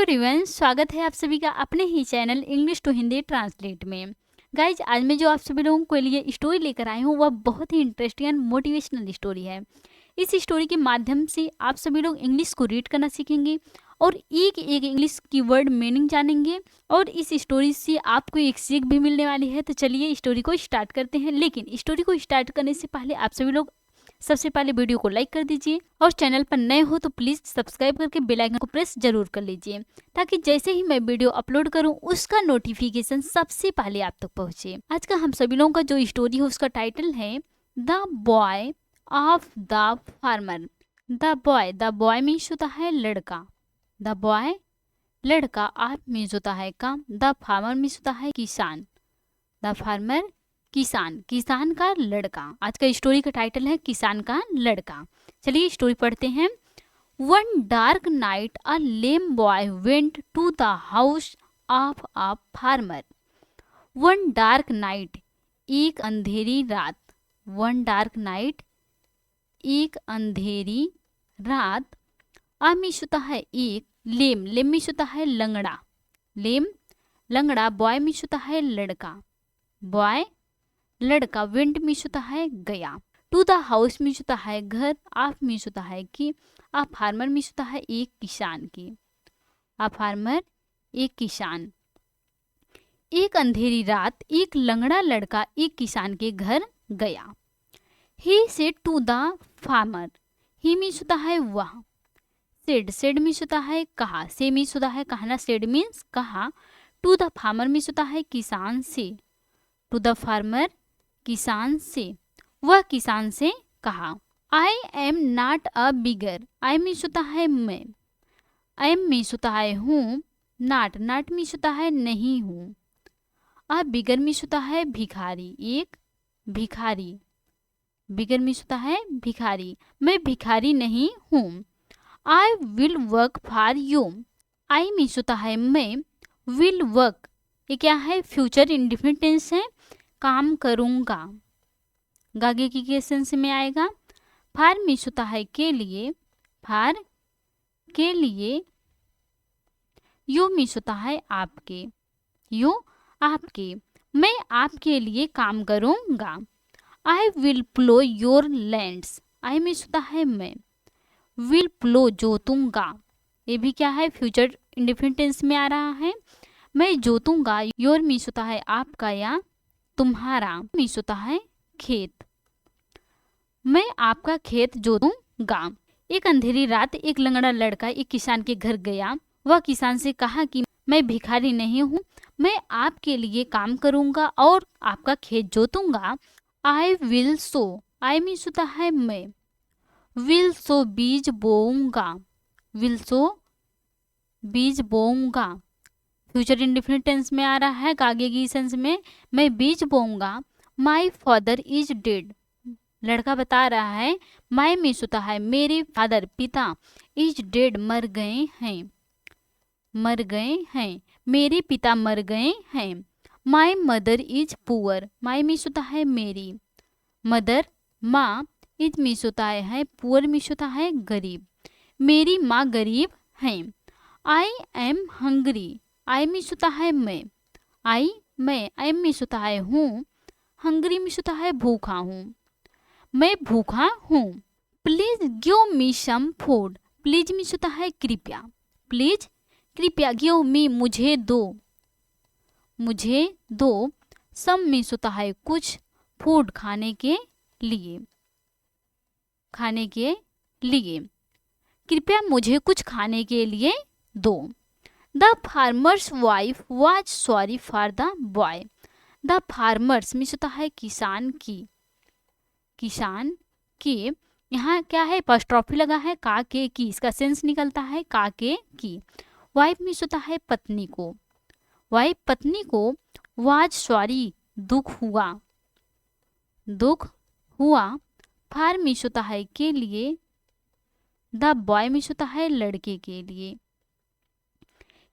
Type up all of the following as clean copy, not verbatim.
Everyone, स्वागत है आप सभी का अपने ही channel English to Hindi translate में। गाइज, आज मैं जो आप सभी लोगों के लिए स्टोरी लेकर आई हूँ वह बहुत ही इंटरेस्टिंग एंड मोटिवेशनल स्टोरी है। इस स्टोरी के माध्यम से आप सभी लोग इंग्लिश को रीड करना सीखेंगे और एक एक इंग्लिश की वर्ड मीनिंग जानेंगे और इस स्टोरी से आपको एक सीख भी मिलने वाली है। तो चलिए स्टोरी को स्टार्ट करते हैं। लेकिन स्टोरी को स्टार्ट करने से पहले आप सभी लोग सबसे पहले वीडियो को लाइक कर दीजिए और चैनल पर नए हो तो प्लीज सब्सक्राइब करके बेल आइकन को प्रेस जरूर कर लीजिए, ताकि जैसे ही मैं वीडियो अपलोड करूं उसका नोटिफिकेशन सबसे पहले आप तक पहुंचे। आज का हम सभी लोगों का जो स्टोरी है उसका टाइटल है the boy of the farmer. The boy means होता है लड़का, द बॉय लड़का, ऑफ मीन्स होता है काम, द फार्मर मीन्स होता है किसान, द फार्मर किसान, किसान का लड़का। आज का स्टोरी का टाइटल है किसान का लड़का। चलिए स्टोरी पढ़ते हैं। One dark night a lame boy went to the house of a farmer. One dark night, एक अंधेरी रात। वन डार्क नाइट, एक अंधेरी रात। आ मीन्स होता है एक, लेम, लेम मीन्स होता है लंगड़ा, लेम लंगड़ा। बॉय मीन्स होता है लड़का, बॉय लड़का। वेंट मीन्स होता है गया। टू द हाउस मीन्स होता है घर। ऑफ मीन्स होता है कि। आ फार्मर मीन्स होता है एक किसान की, आ फार्मर एक किसान। एक अंधेरी रात एक लंगड़ा लड़का एक किसान के घर गया। He said to the farmer, he means होता है वह। सेड, सेड मीन्स होता है कहा, से मीन्स होता है कहना, सेड मीन्स कहा। टू द फार्मर मीन्स होता है किसान से, टू द फार्मर किसान से, वह किसान से कहा। I am not a bigger, I means होता है मैं, एम मीन्स होता है हूँ, नॉट, नॉट मीन्स होता है नहीं हूँ। अ बिगर मीन्स होता है भिखारी, एक भिखारी, बिगर मीन्स होता है भिखारी, मैं भिखारी नहीं हूँ। I will work for you, I means होता है मैं, विल वर्क, ये क्या है, फ्यूचर इंडेफिनिट टेंस है, काम करूंगा, आगे की सेंस में आएगा। फार मीन्स होता है के लिए, फार के लिए। यू मीन्स होता है आपके, यू आपके, मैं आपके लिए काम करूंगा। I will plough your lands, I means होता है मैं, विल प्लो जोतूंगा, ये भी क्या है, फ्यूचर इंडेफिनिट टेंस में आ रहा है, मैं जोतूंगा। योर मीन्स होता है आपका या तुम्हारा, मीन्स होता है खेत, मैं आपका खेत जोतूंगा। एक अंधेरी रात एक लंगड़ा लड़का एक किसान के घर गया। वह किसान से कहा कि मैं भिखारी नहीं हूँ, मैं आपके लिए काम करूंगा और आपका खेत जोतूंगा। I will so, I means होता है मैं, विल सो बीज बोऊंगा, विल सो बीज बोऊंगा, फ्यूचर इंडेफिनिट टेंस में आ रहा है, आगे की सेंस में, मैं बीज बोऊंगा। माई फादर इज डेड, लड़का बता रहा है, माई मीन्स होता है मेरे फादर पिता, इज डेड मर गए हैं, मर गए हैं, मेरे पिता मर गए हैं। My mother is poor, my means होता है मेरी, मदर माँ, इज मीन्स होता है पुअर मीन्स होता है गरीब, मेरी माँ गरीब हैं। I am hungry, I means होता है मैं, आई मैं, आई मीन्स होता है हूँ, हंग्री मीन्स होता है भूखा हूँ, मैं भूखा हूँ। Please give me some food, please means होता है कृपया, प्लीज कृपया, गिव मी मुझे दो, मुझे दो। सम मीन्स होता है कुछ, फूड खाने के लिए, खाने के लिए, कृपया मुझे कुछ खाने के लिए दो। The farmer's wife was sorry for the boy, the farmers means होता है किसान की, किसान के, यहाँ क्या है, अपॉस्ट्रोफी लगा है, का के की, इसका सेंस निकलता है का के की। वाइफ मीन्स होता है पत्नी को, वाइफ पत्नी को। वाज सॉरी दुख हुआ, दुख हुआ। फार मीन्स होता है के लिए, द बॉय मीन्स होता है लड़के के लिए,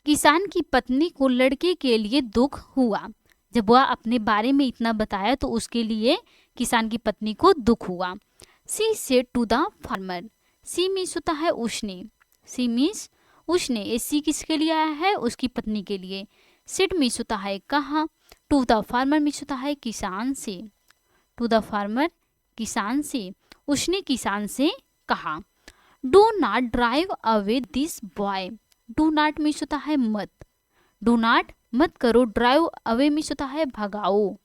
किसान की पत्नी को लड़के के लिए दुख हुआ। जब वह अपने बारे में इतना बताया तो उसके लिए किसान की पत्नी को दुख हुआ। She said to the farmer, she means होता है उसने, सी मीन्स उसने, ये सी किसके लिए आया है, उसकी पत्नी के लिए। सिड मीन्स होता है कहा, टू द फार्मर मीन्स होता है किसान से, टू द फार्मर किसान से, उसने किसान से कहा। Do not drive away this boy, do not means होता है मत, डू नॉट मत करो, ड्राइव अवे मीन्स होता है भगाओ,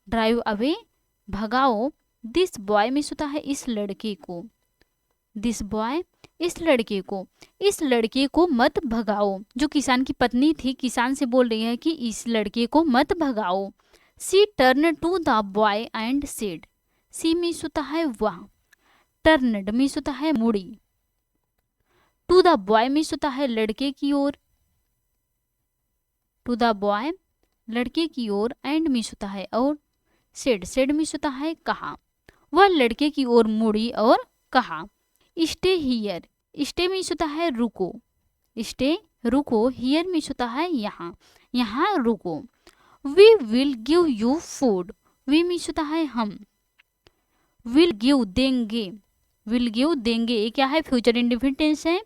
ड्राइव अवे भगाओ, दिस बॉय मीन्स होता है इस लड़के को, दिस बॉय इस लड़के को, इस लड़के को मत भगाओ। जो किसान की पत्नी थी किसान से बोल रही है कि इस लड़के को मत भगाओ। She turn to the boy and said, she means होता है वह, टर्नड मीन्स होता है मुड़ी, टू द बॉय मीन्स होता है लड़के की ओर, टू द बॉय लड़के की ओर, एंड मीन्स होता है और, सेड, सेड मीन्स होता है कहा, वह लड़के की ओर मुड़ी और कहा। स्टे हियर, स्टे मीन्स होता है रुको, स्टे रुको, हियर मीन्स होता है यहाँ, यहाँ रुको। We will give you food, we means होता है हम, विल गिव देंगे, विल गिव देंगे, ये क्या है, फ्यूचर इंडेफिनिट टेंस है।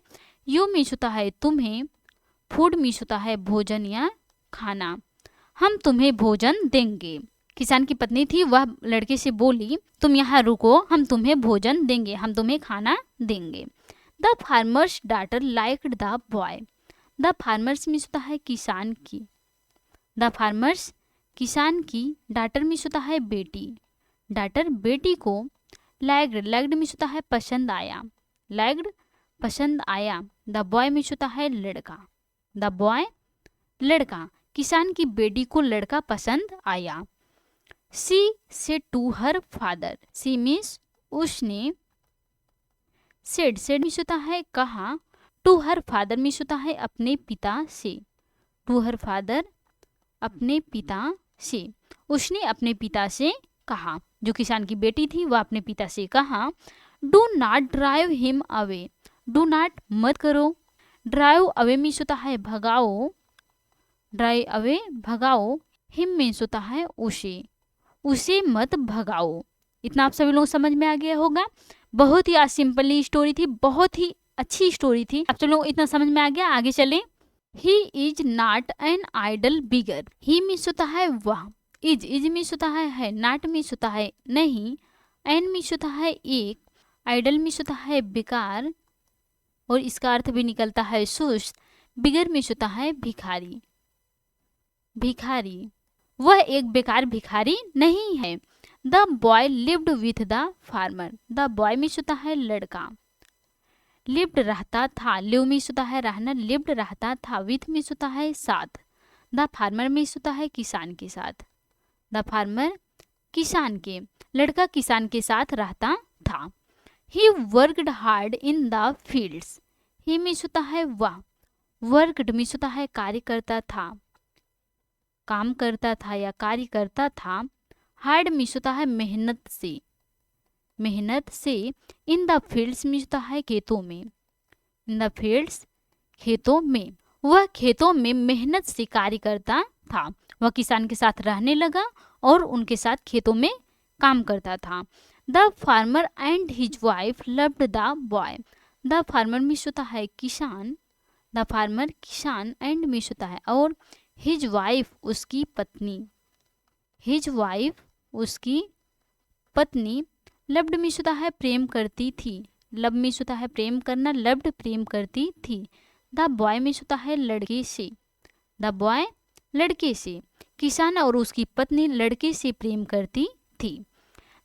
यू मीन्स होता है तुम्हें, फूड मीन्स होता है भोजन या खाना, हम तुम्हें भोजन देंगे। किसान की पत्नी थी वह लड़के से बोली तुम यहाँ रुको, हम तुम्हें भोजन देंगे, हम तुम्हें खाना देंगे। The farmers daughter liked the boy, the farmers means होता है किसान की, द फार्मर्स किसान की, डॉटर मीन्स होता है बेटी, डॉटर बेटी को, लाइक्ड, लाइक्ड मीन्स होता है पसंद आया, लाइक्ड पसंद आया। द बॉय मीन्स होता है लड़का, द बॉय लड़का, किसान की बेटी को लड़का पसंद आया। She said to her father, she means said, said, सेड मीन्स होता है कहा, टू हर फादर मीन्स होता है अपने पिता से, टू हर फादर अपने पिता से, उसने अपने पिता से कहा। जो किसान की बेटी थी वह अपने पिता से कहा। Do not drive him away, do not मत करो, ड्राइव अवे मीन्स होता है भगाओ, ड्राइव अवे भगाओ, हिम मीन्स होता है उसे, उसे मत भगाओ। इतना आप सभी लोग समझ में आ गया होगा। बहुत ही सिंपली स्टोरी थी, बहुत ही अच्छी स्टोरी थी। आप सभी लोग इतना समझ में आ गया, आगे चले। He is not an idle beggar, he means होता है वह, इज, इज मीन्स होता है, नॉट मीन्स होता है नहीं, एन मीन्स होता है एक, आइडल मीन्स होता है बेकार और इसका अर्थ भी निकलता है सुस्त, बिगर मीन्स होता है भिखारी, भिखारी, वह एक बेकार भिखारी नहीं है। The boy lived with the farmer, the boy means होता है लड़का, लिव्ड रहता था, लिव मीन्स होता है रहना, लिव्ड रहता था, विथ मीन्स होता है साथ, द फार्मर मीन्स होता है किसान के साथ, द फार्मर किसान के, लड़का किसान के साथ रहता था। He worked hard in the fields, he means होता है वह, वर्कड मीन्स होता है कार्य करता था, काम करता था या कार्य करता था। हार्ड मीन्स होता है मेहनत से, मेहनत से। इन द फील्ड्स मीन्स होता है खेतों में, इन द फील्ड्स खेतों में, वह खेतों में मेहनत से कार्य करता था। वह किसान के साथ रहने लगा और उनके साथ खेतों में काम करता था। The farmer and his wife loved the boy, the farmer means होता है किसान, द फार्मर किसान, एंड मीन्स होता है और, हिज वाइफ उसकी पत्नी, हिज वाइफ उसकी पत्नी, लव्ड मीन्स होता है प्रेम करती थी, लव मीन्स होता है प्रेम करना, लव्ड प्रेम करती थी। द बॉय मीन्स होता है लड़के से, द बॉय लड़के से, किसान और उसकी पत्नी लड़के से प्रेम करती थी।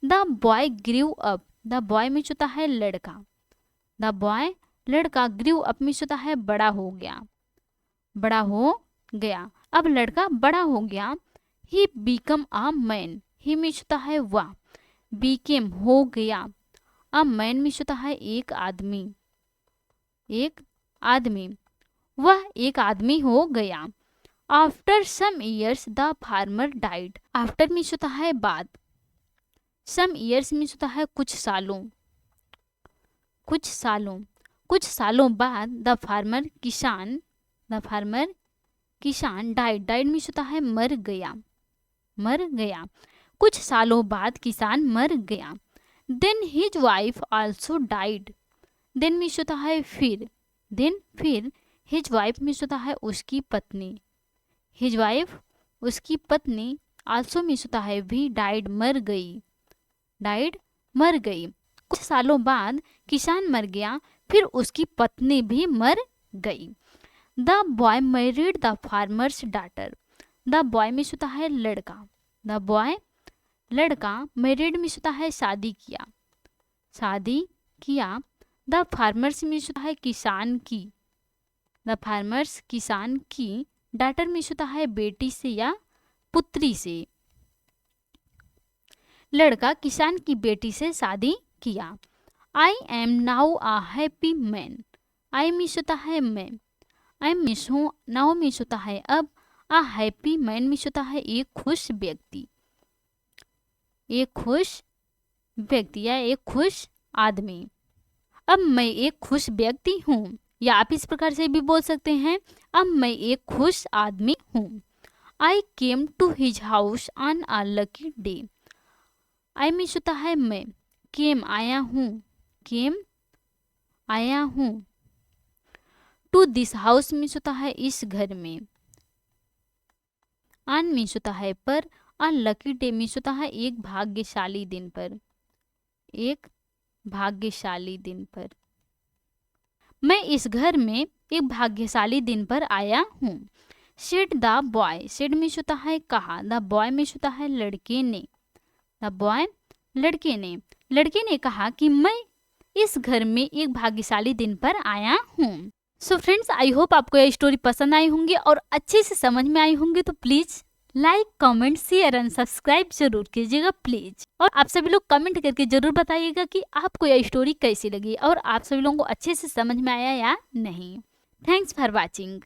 The boy grew up, the boy means होता है लड़का, द बॉय लड़का, ग्रीव अप मीन्स होता है बड़ा हो गया, बड़ा हो गया, अब लड़का बड़ा हो गया। He become a man, he means होता है वह, बिकेम हो गया, अ मैन मीन्स होता है एक आदमी, एक आदमी, वह एक आदमी हो गया। After some years the farmer died, after means होता है बाद, सम ईयर्स मीन्स होता है कुछ सालों, कुछ सालों, कुछ सालों बाद द फार्मर किसान, द फार्मर किसान, डाइड, डाइड मीन्स होता है मर गया, मर गया, कुछ सालों बाद किसान मर गया। Then his wife also died, then means होता है फिर, देन फिर, हिज वाइफ मीन्स होता है उसकी पत्नी, हिज वाइफ उसकी पत्नी, आल्सो मीन्स होता है भी, डाइड मर गई, डाइड मर गई। कुछ सालों बाद किसान मर गया, फिर उसकी पत्नी भी मर गई। The boy married the farmers daughter, the boy means होता है लड़का, द बॉय लड़का, मैरिड मीन्स होता है शादी किया, शादी किया। द फार्मर्स मीन्स होता है किसान की, द फार्मर्स किसान की, डाटर मीन्स होता है बेटी से या पुत्री से, लड़का किसान की बेटी से शादी किया। I am now a happy man, I means होता है मैं, आई मीन्स हूँ, नाउ मीन्स होता है अब, अ हैप्पी मैन मीन्स होता है एक खुश व्यक्ति, एक खुश व्यक्ति या एक खुश आदमी। अब मैं एक खुश व्यक्ति हूँ, या आप इस प्रकार से भी बोल सकते हैं, अब मैं एक खुश आदमी हूँ। I came to his house on a lucky day, I means होता है मैं, केम आया हूँ, केम आया हूँ, टू दिस हाउस मीन्स होता है इस घर में, ऑन मीन्स होता है पर, अ लकी डे मीन्स होता है एक भाग्यशाली दिन पर, एक भाग्यशाली दिन पर। मैं इस घर में एक भाग्यशाली दिन पर आया हूँ। सेड द बॉय, सेड मीन्स होता है कहा, द बॉय मीन्स होता है लड़के ने, द बॉय लड़के ने, लड़के ने कहा कि मैं इस घर में एक भाग्यशाली दिन पर आया हूँ। सो फ्रेंड्स, आई होप आपको यह स्टोरी पसंद आई होंगी और अच्छे से समझ में आई होंगी। तो please like, comment, share and subscribe जरूर कीजिएगा प्लीज। और आप सभी लोग कमेंट करके जरूर बताइएगा कि आपको यह स्टोरी कैसी लगी और आप सभी लोगों को अच्छे से समझ में आया या नहीं। Thanks for watching.